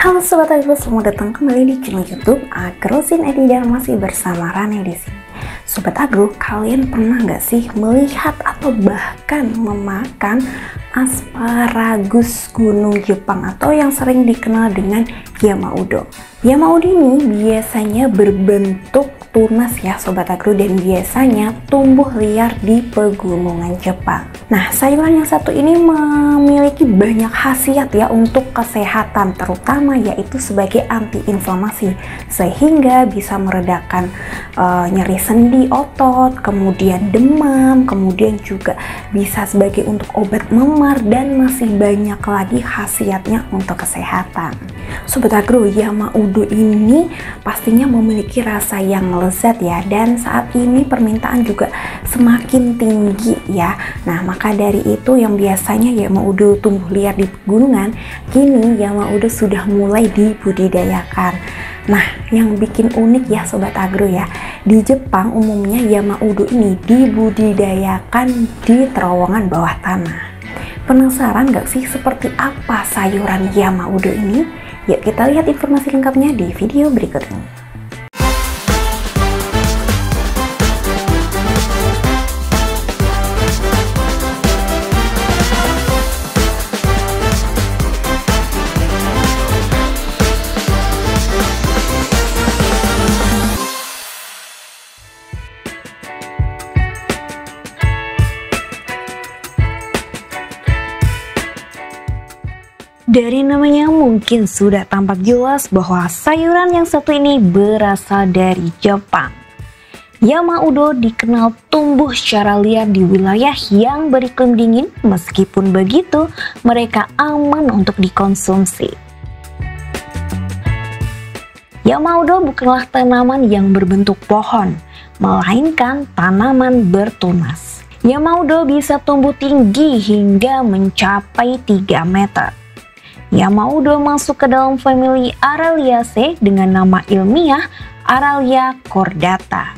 Halo Sobat Agro, selamat datang kembali di channel YouTube Agrosin Edi dan masih bersama Rane di sini. Sobat Agro, kalian pernah nggak sih melihat atau bahkan memakan asparagus gunung Jepang atau yang sering dikenal dengan Yamaudo? Yamaudo ini biasanya berbentuk tunas ya Sobat Agro, dan biasanya tumbuh liar di pegunungan Jepang. Nah, sayuran yang satu ini memiliki banyak khasiat ya untuk kesehatan, terutama yaitu sebagai antiinflamasi, sehingga bisa meredakan nyeri sendi otot, kemudian demam, kemudian juga bisa sebagai untuk obat memar, dan masih banyak lagi khasiatnya untuk kesehatan. Sobat Agro, Yamaudo ini pastinya memiliki rasa yang lezat ya, dan saat ini permintaan juga semakin tinggi ya. Nah, maka dari itu yang biasanya Yamaudo tumbuh liar di pegunungan, kini Yamaudo sudah mulai dibudidayakan. Nah, yang bikin unik ya Sobat Agro ya, di Jepang umumnya Yamaudo ini dibudidayakan di terowongan bawah tanah. Penasaran gak sih seperti apa sayuran Yamaudo ini? Yuk kita lihat informasi lengkapnya di video berikut ini. Dari namanya mungkin sudah tampak jelas bahwa sayuran yang satu ini berasal dari Jepang. Yamaudo dikenal tumbuh secara liar di wilayah yang beriklim dingin, meskipun begitu mereka aman untuk dikonsumsi. Yamaudo bukanlah tanaman yang berbentuk pohon, melainkan tanaman bertunas. Yamaudo bisa tumbuh tinggi hingga mencapai 3 meter. Yamaudo masuk ke dalam famili Araliaceae dengan nama ilmiah Aralia cordata.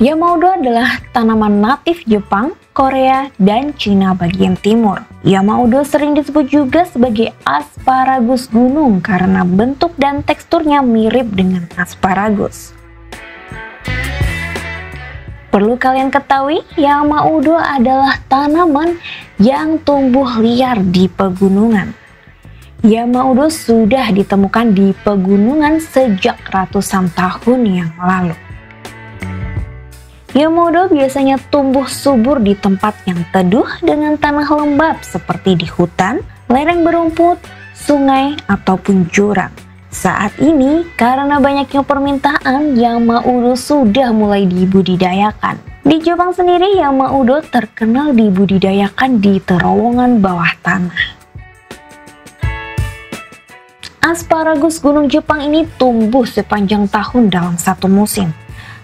Yamaudo adalah tanaman natif Jepang, Korea, dan Cina bagian timur. Yamaudo sering disebut juga sebagai asparagus gunung karena bentuk dan teksturnya mirip dengan asparagus. Perlu kalian ketahui, Yamaudo adalah tanaman yang tumbuh liar di pegunungan. Yamaudo sudah ditemukan di pegunungan sejak ratusan tahun yang lalu. Yamaudo biasanya tumbuh subur di tempat yang teduh dengan tanah lembab seperti di hutan, lereng berumput, sungai, ataupun jurang. Saat ini, karena banyaknya permintaan, Yamaudo sudah mulai dibudidayakan. Di Jepang sendiri, Yamaudo terkenal dibudidayakan di terowongan bawah tanah. Asparagus gunung Jepang ini tumbuh sepanjang tahun dalam satu musim.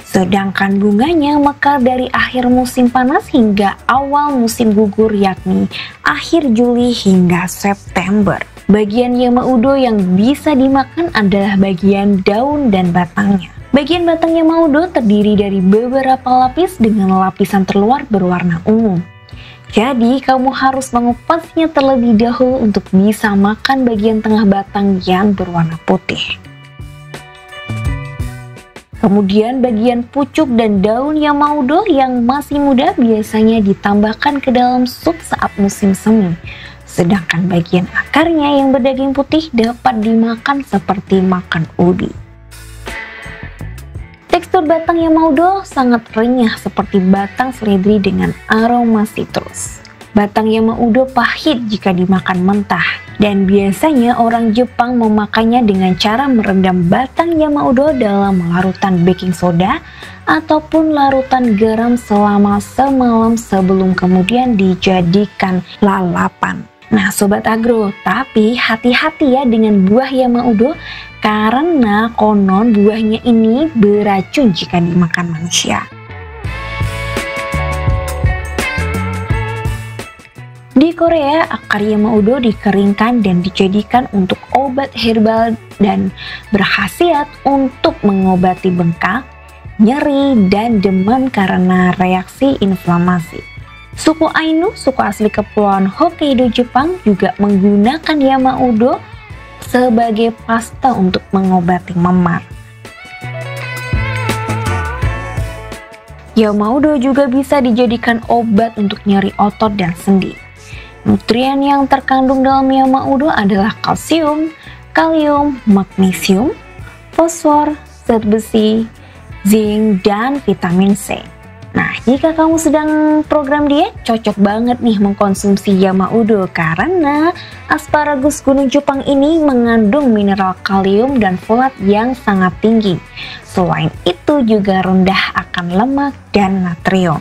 Sedangkan bunganya mekar dari akhir musim panas hingga awal musim gugur, yakni akhir Juli hingga September. Bagian Yamaudo yang bisa dimakan adalah bagian daun dan batangnya. Bagian batang Yamaudo terdiri dari beberapa lapis dengan lapisan terluar berwarna ungu. Jadi kamu harus mengupasnya terlebih dahulu untuk bisa makan bagian tengah batang yang berwarna putih. Kemudian bagian pucuk dan daun Yamaudo yang masih muda biasanya ditambahkan ke dalam sup saat musim semi. Sedangkan bagian akarnya yang berdaging putih dapat dimakan seperti makan ubi. Tekstur batang Yamaudo sangat renyah seperti batang seledri dengan aroma sitrus. Batang Yamaudo pahit jika dimakan mentah, dan biasanya orang Jepang memakannya dengan cara merendam batang Yamaudo dalam larutan baking soda ataupun larutan garam selama semalam sebelum kemudian dijadikan lalapan. Nah Sobat Agro, tapi hati-hati ya dengan buah Yamaudo karena konon buahnya ini beracun jika dimakan manusia. Di Korea, akar Yamaudo dikeringkan dan dijadikan untuk obat herbal dan berkhasiat untuk mengobati bengkak, nyeri, dan demam karena reaksi inflamasi. Suku Ainu, suku asli kepulauan Hokkaido Jepang, juga menggunakan Yamaudo sebagai pasta untuk mengobati memar. Yamaudo juga bisa dijadikan obat untuk nyeri otot dan sendi. Nutrien yang terkandung dalam Yamaudo adalah kalsium, kalium, magnesium, fosfor, zat besi, zinc, dan vitamin C. Nah, jika kamu sedang program diet, cocok banget nih mengkonsumsi Yamaudo karena asparagus gunung Jepang ini mengandung mineral kalium dan folat yang sangat tinggi. Selain itu juga rendah akan lemak dan natrium.